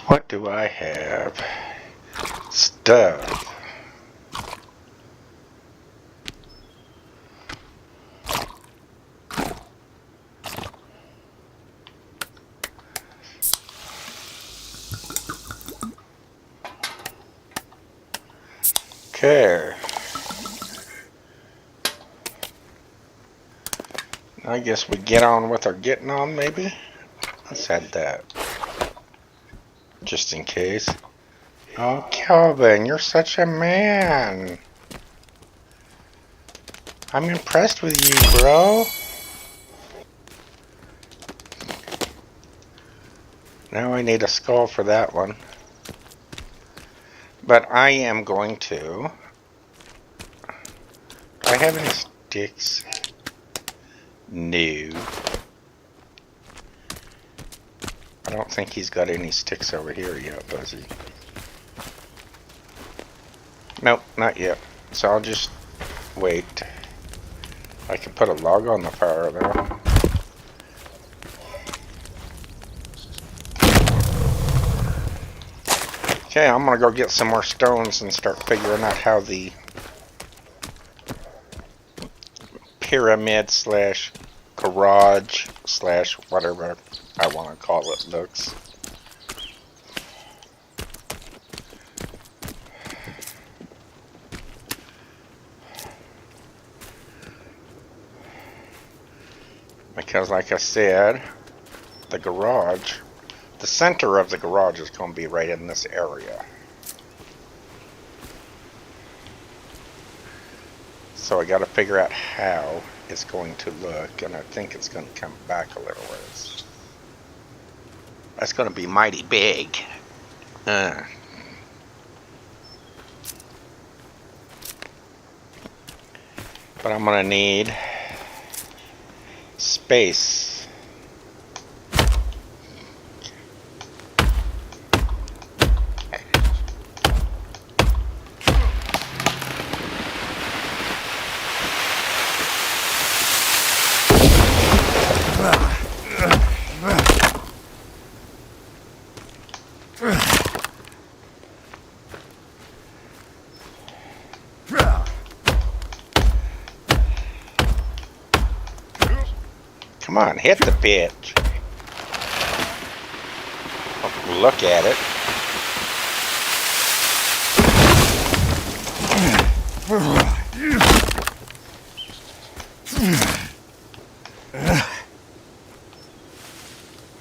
What do I have? Stuff. Okay. I guess we get on with our getting on, maybe? Let's add that. Just in case. Oh, Calvin, you're such a man. I'm impressed with you, bro. Now I need a skull for that one. But I am going to... Do I have any sticks? No. I don't think he's got any sticks over here yet, does he? Nope, not yet. So I'll just wait. I can put a log on the fire though. Okay, I'm gonna go get some more stones and start figuring out how the pyramid slash garage slash whatever I want to call it looks. Because like I said, the garage, the center of the garage is going to be right in this area. So I got to figure out how it's going to look, and I think it's going to come back a little ways. That's going to be mighty big. But I'm going to need space. Come on, hit the bitch. Oh, look at it.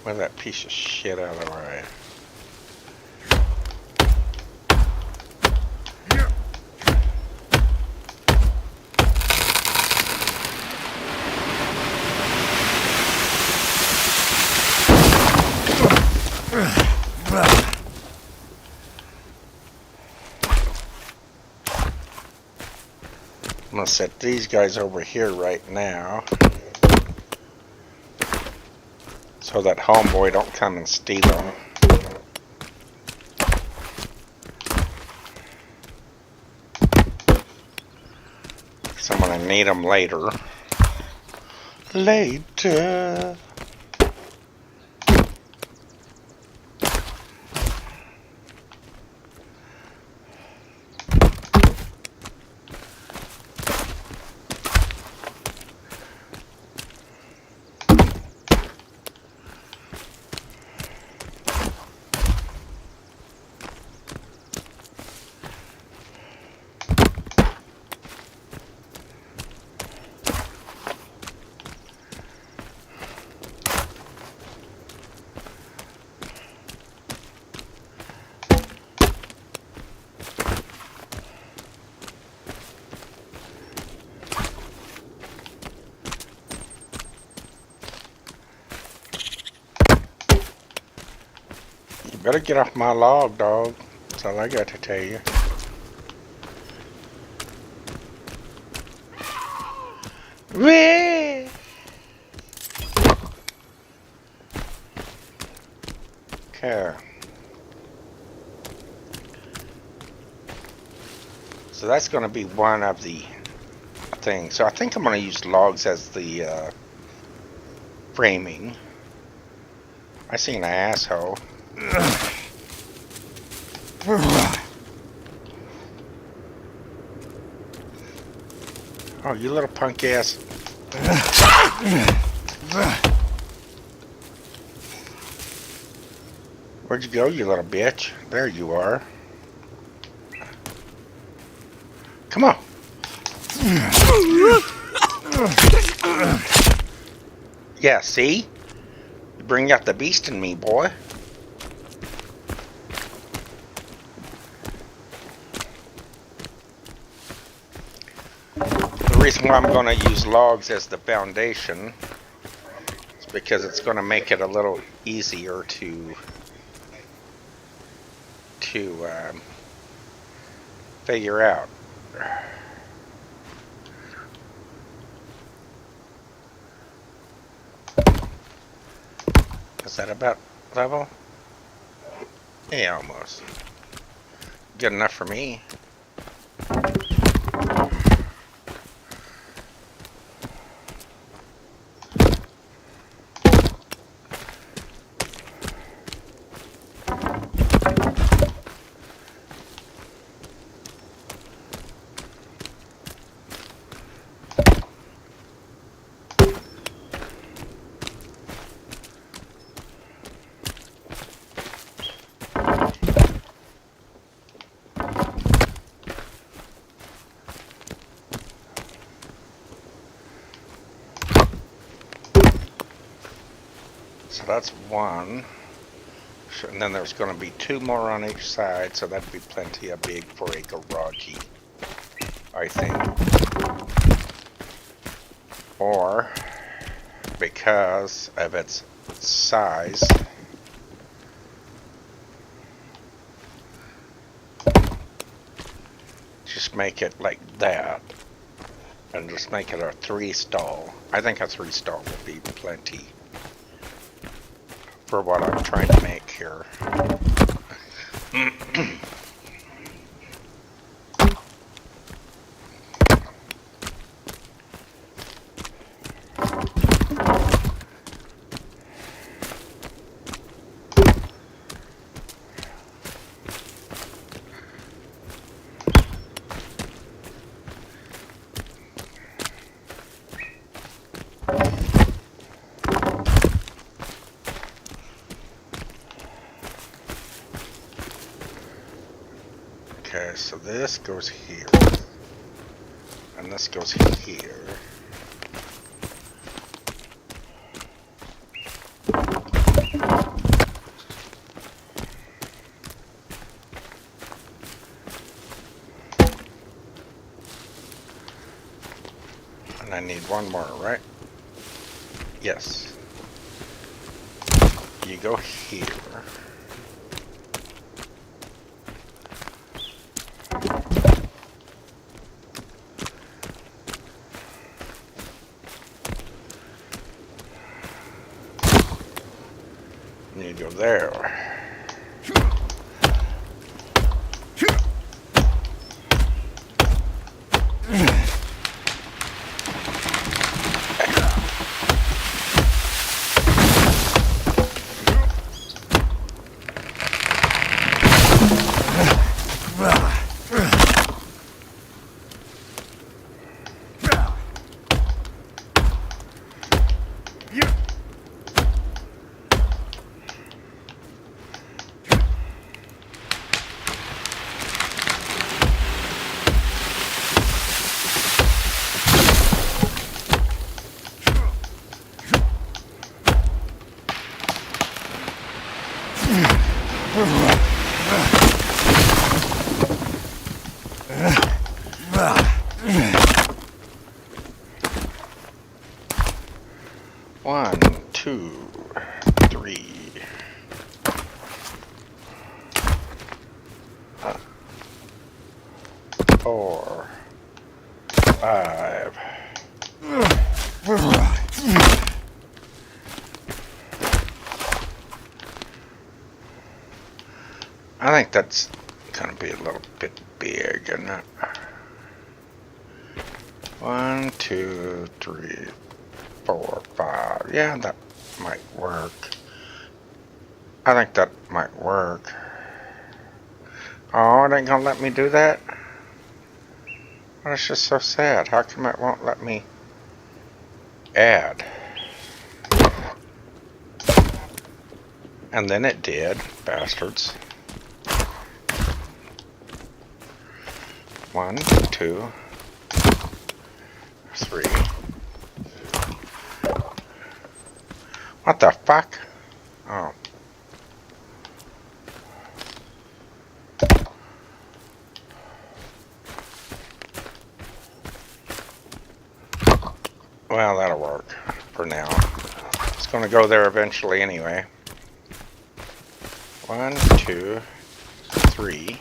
Move that piece of shit out of the way. I'm gonna set these guys over here right now so that homeboy don't come and steal them. So I'm gonna need them later. Later. You better get off my log, dog. That's all I got to tell you. Whee! Okay. So that's going to be one of the things. So I think I'm going to use logs as the framing. I seen an asshole. Oh, you little punk ass. Where'd you go, you little bitch? There you are. Come on. Yeah, see? You bring out the beast in me, boy. The reason why I'm going to use logs as the foundation is because it's going to make it a little easier to figure out. Is that about level? Yeah, almost. Good enough for me. So that's one. And then there's going to be two more on each side, so that'd be plenty of big for a garage, I think. Or, because of its size, just make it like that. And just make it a 3-stall. I think a 3-stall will be plenty for what I'm trying to make here. Okay, so this goes here, and this goes here. And I need one more, right? Yes. You go here. You go there. One, two, three. Four, five. I think that's gonna be a little bit big, isn't it? 1, 2, 3, 4, 5. Yeah, that might work. I think that might work. Oh, it ain't gonna let me do that? Oh, that's just so sad. How come it won't let me add? And then it did, bastards. 1, 2, 3. What the fuck? Oh. Well, that'll work for now. It's going to go there eventually anyway. 1, 2, 3.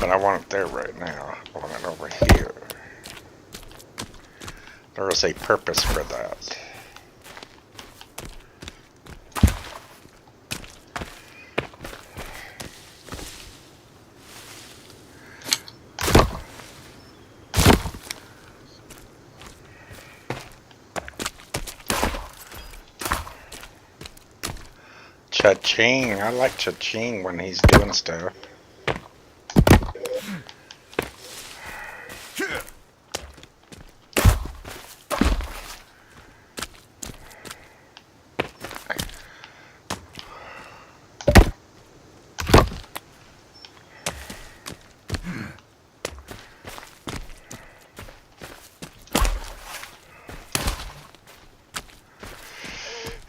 But I want it there right now. I want it over here. There is a purpose for that. Cha-ching. I like cha-ching when he's doing stuff.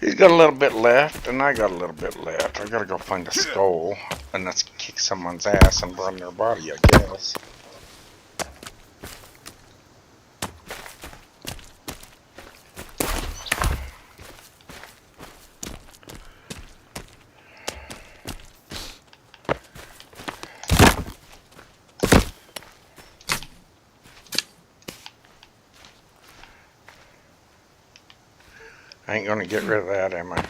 He's got a little bit left, and I got a little bit left. I gotta go find a skull, and let's kick someone's ass and burn their body, I guess. I ain't gonna get rid of that, am I?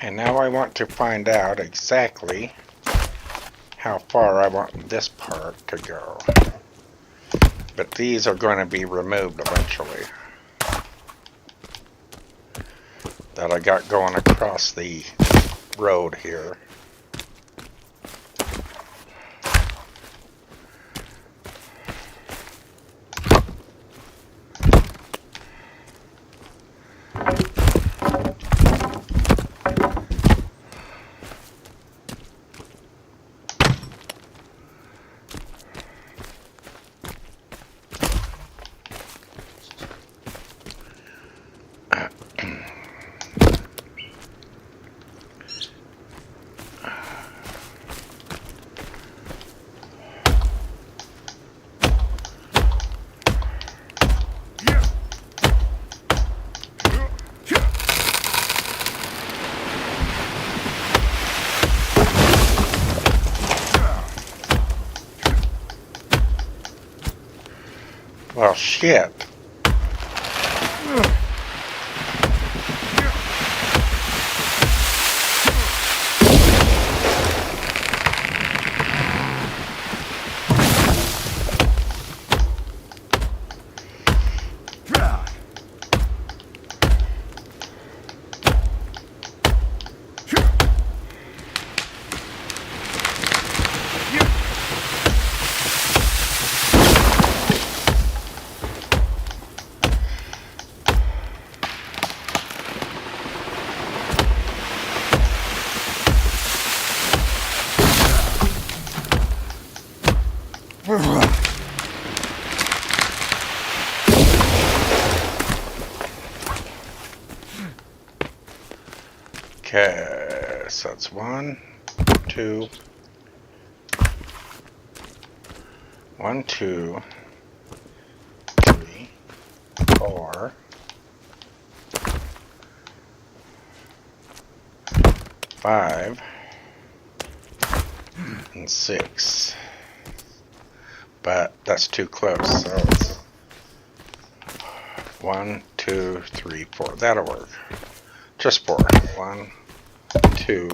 And now I want to find out exactly how far I want this part to go. But these are going to be removed eventually. That I got going across the road here. Well, shit. Okay, so that's 1, 2, 1, 2, 3, 4, 5, and 6. But that's too close, so it's 1, 2, 3, 4. That'll work. Just 4. 1, 2,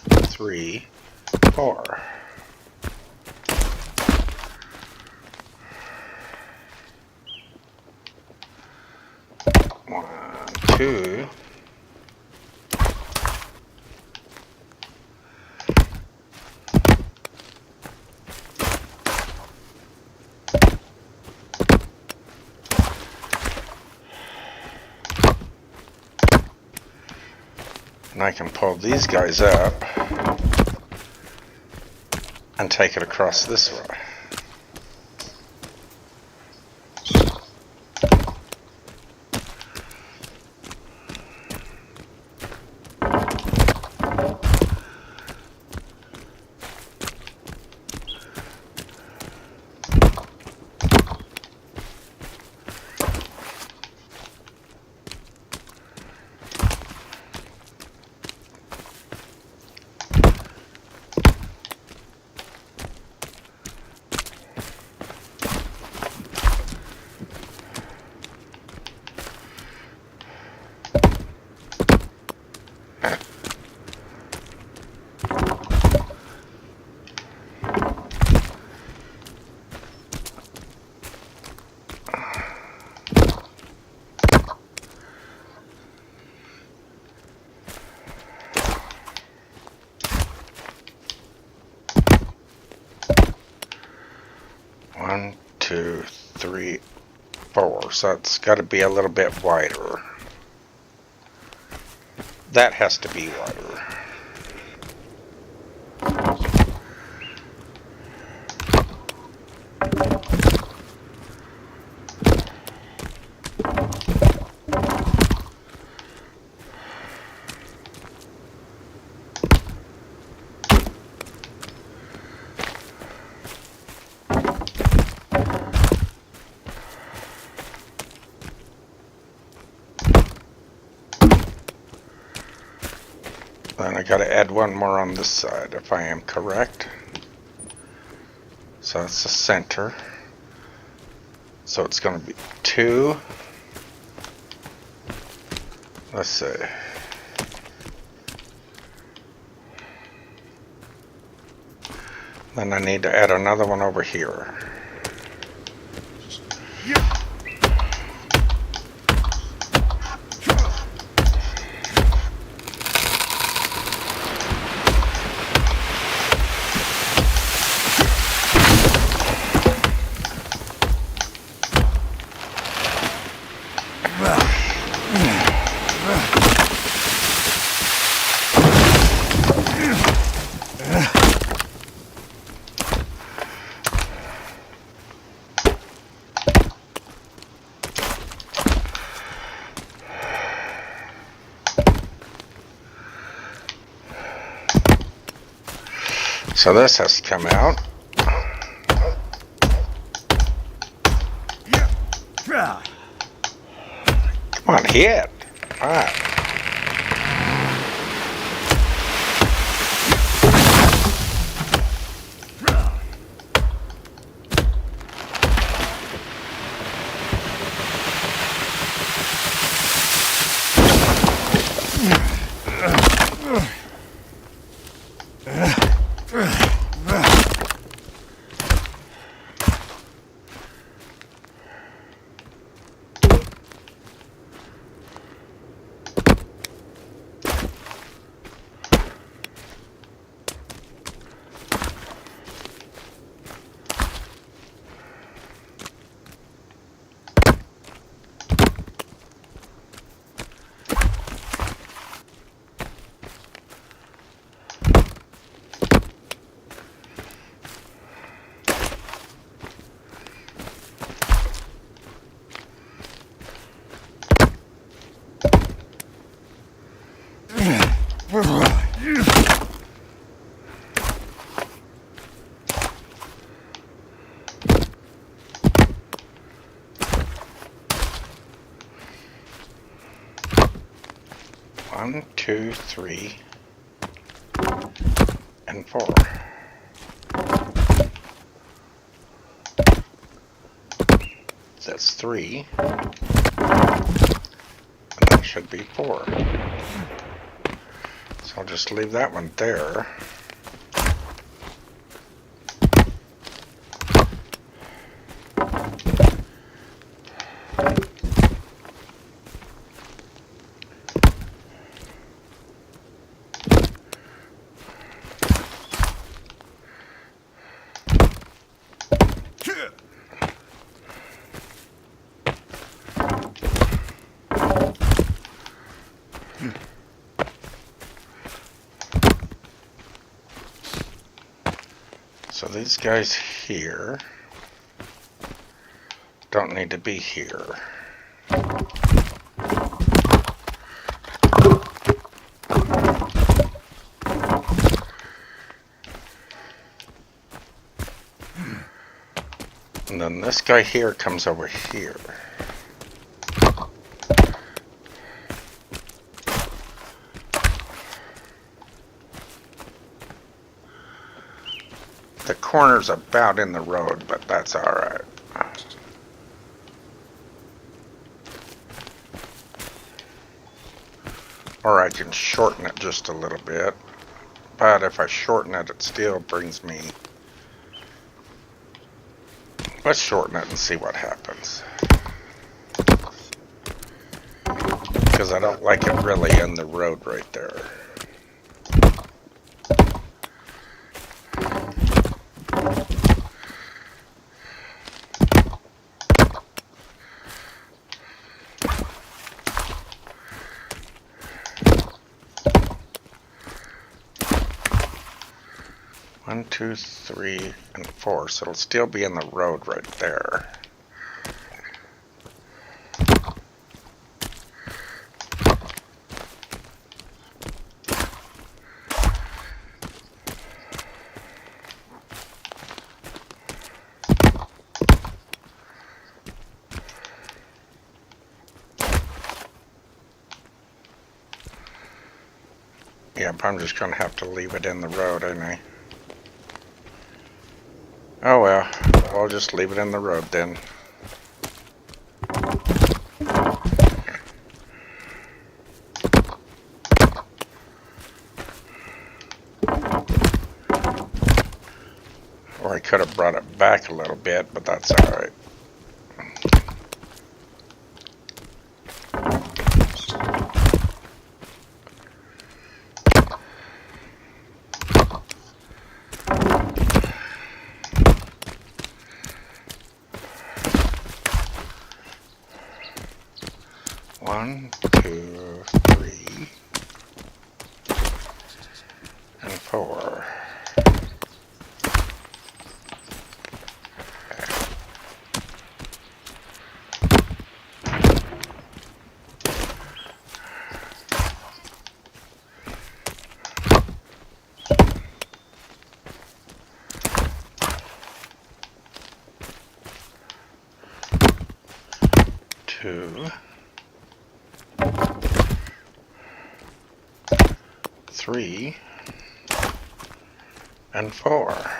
3, 4. One, two. And I can pull these guys up and take it across this way. One, two, three, 4. So it's got to be a little bit wider. That has to be wider. Then I got to add one more on this side if I am correct. So that's the center. So it's going to be 2. Let's see. Then I need to add another one over here. So this has to come out. Come on, hit. All right. 1, 2, 3, and 4. That's 3. And that should be 4. So I'll just leave that one there. So these guys here don't need to be here. And then this guy here comes over here. The corner's about in the road, but that's alright. Or I can shorten it just a little bit. But if I shorten it, it still brings me... Let's shorten it and see what happens. Because I don't like it really in the road right there. One, 2, 3, and 4. So it'll still be in the road right there. Yep, I'm just gonna have to leave it in the road, ain't I? Oh well, I'll just leave it in the road then. Or I could have brought it back a little bit, but that's alright. One, 2, 3, and 4. Two, 3, and 4.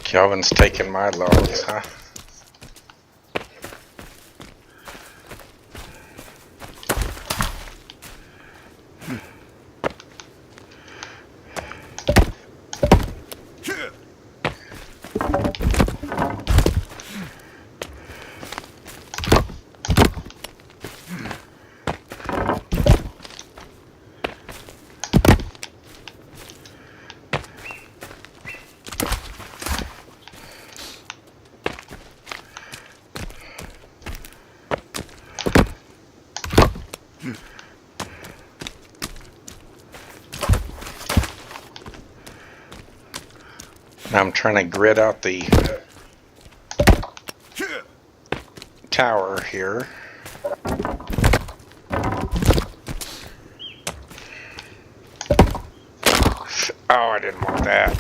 Kelvin's taking my logs, huh? I'm trying to grid out the tower here. Oh, I didn't want that.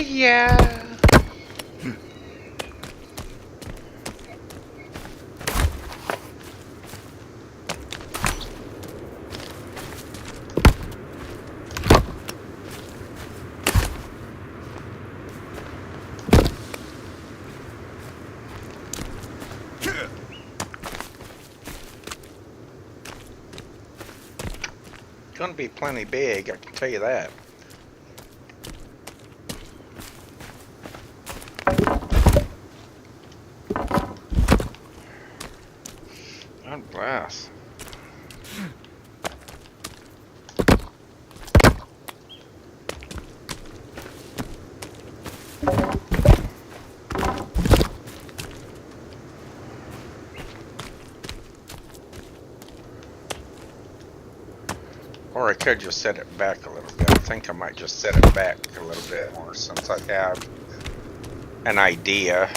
Yeah. Gonna be plenty big, I can tell you that. God bless. Or I could just set it back a little bit. I think I might just set it back a little bit more since I have an idea.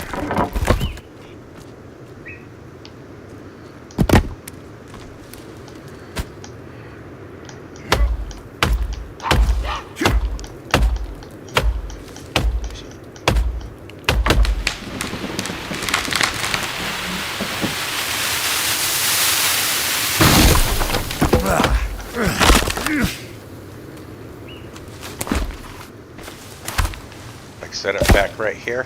Like set it back right here.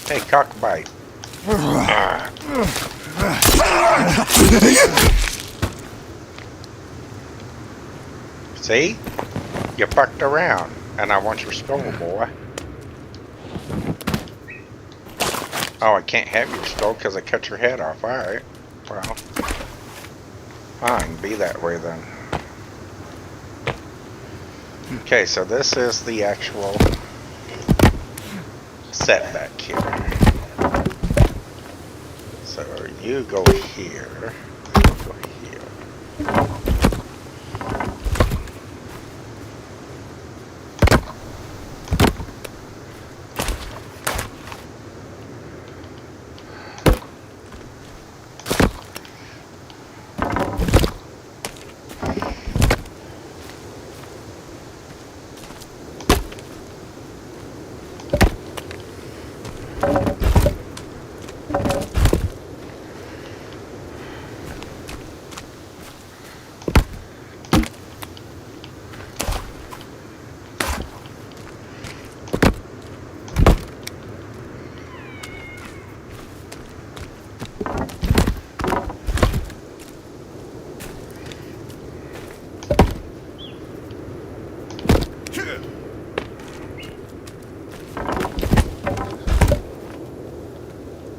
Hey, cockbite. See? You fucked around, and I want your skull, boy. Oh, I can't have your skull because I cut your head off. Alright. Well, fine. Be that way then. Okay, so this is the actual setback here. So you go here, go here.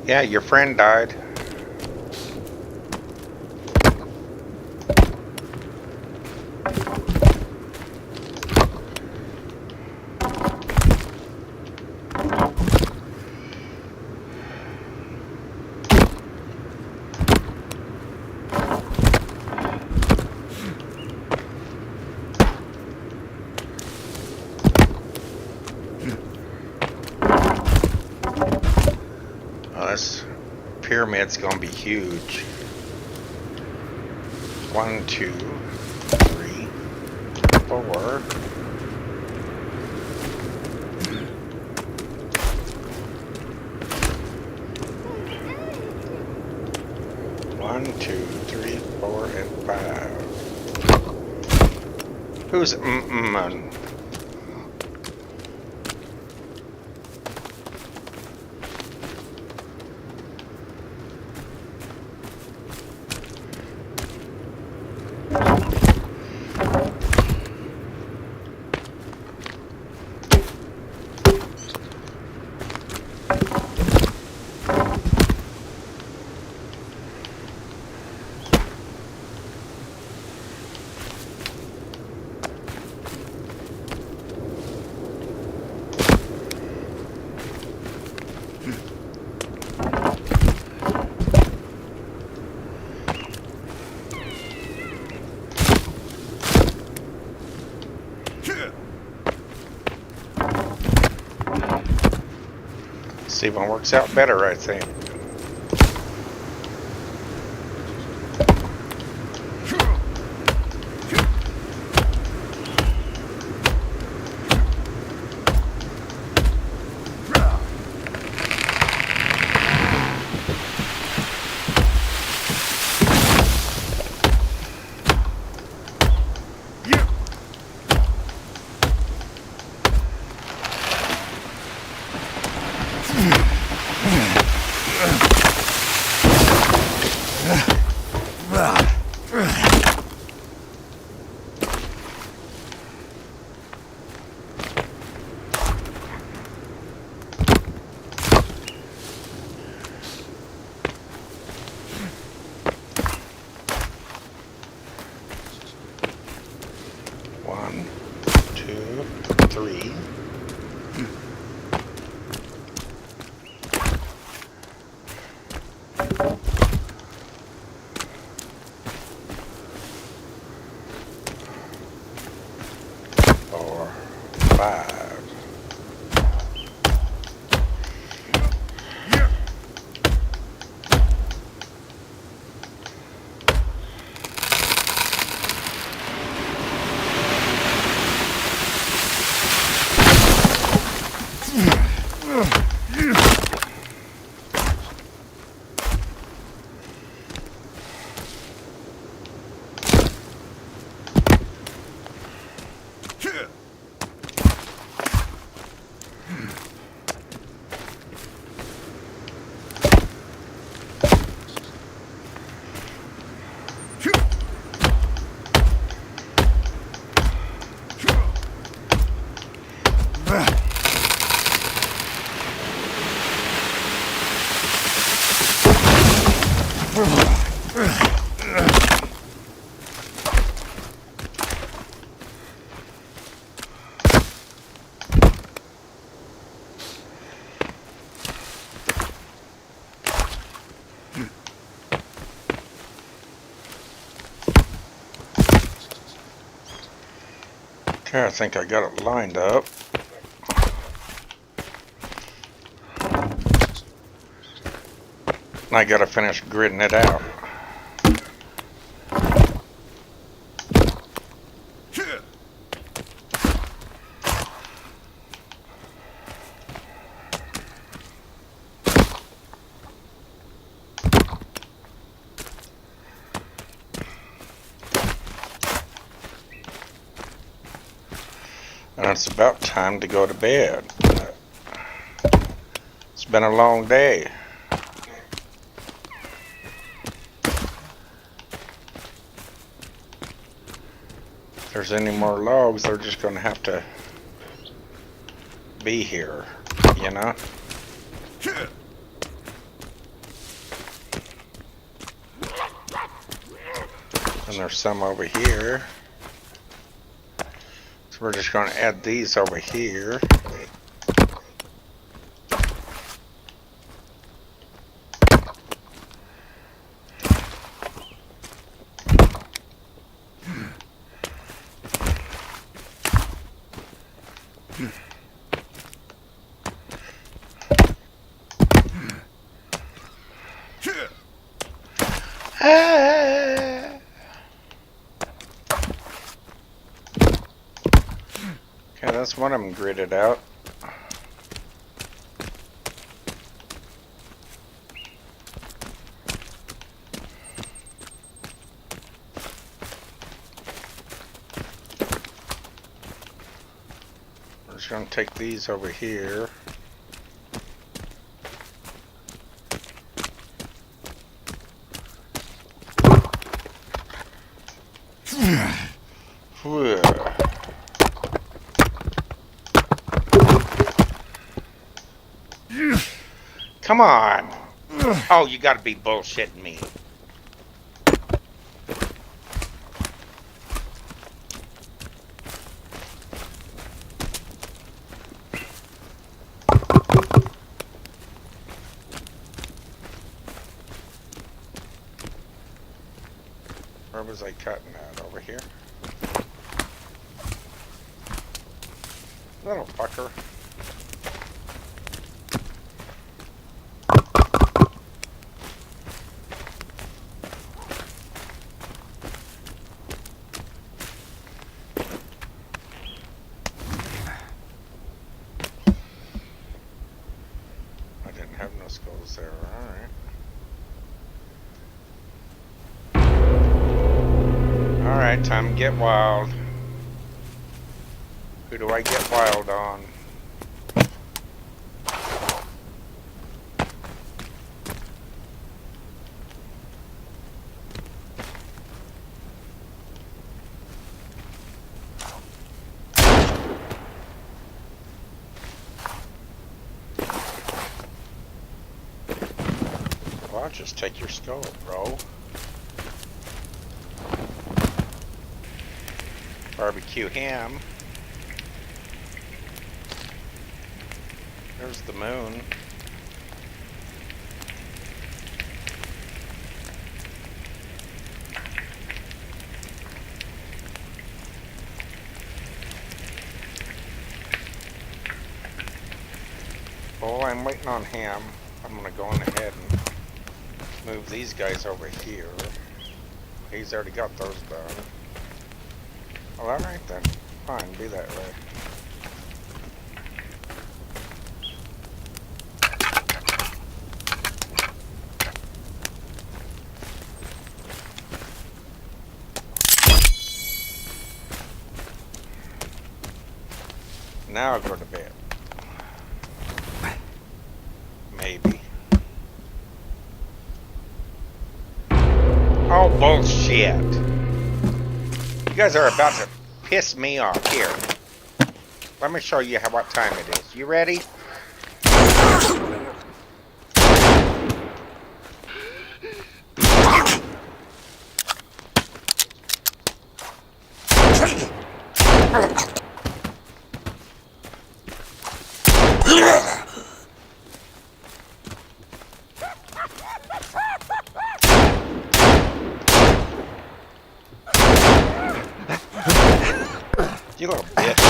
Yeah, your friend died. Oh, this pyramid's gonna be huge. 1, 2, 3, 4. One, 2, 3, 4, and 5. Who's even works out better, I think. One, two, three. 4, 5. Okay, I think I got it lined up. I gotta finish gridding it out. And it's about time to go to bed. It's been a long day. If there's any more logs, they're just going to have to be here, you know? And there's some over here. So we're just going to add these over here. Okay, that's one of them gridded out. We're just going to take these over here. Whew. Come on. Oh, you gotta be bullshitting me. Where was I cutting that? Over here? Little fucker. box there. Alright, time to get wild. Who do I get wild on? Well, just take your skull, bro. Barbecue ham. There's the moon. Oh, I'm waiting on ham. I'm gonna go on ahead and move these guys over here. He's already got those done. Well, alright then. Fine, be that way. Now I'll go to bed. Maybe. Oh, bullshit. You guys are about to piss me off. Here. Let me show you what time it is. You ready? You little bitch.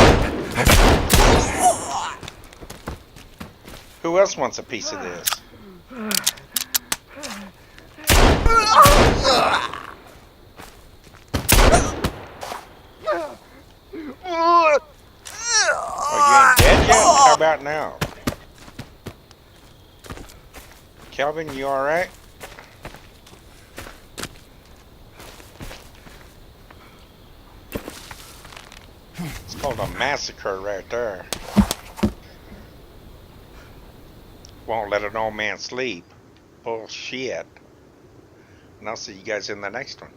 Who else wants a piece of this? Oh, you ain't dead yet? How about now? Kelvin, you alright? It's called a massacre right there. Won't let an old man sleep. Bullshit. And I'll see you guys in the next one.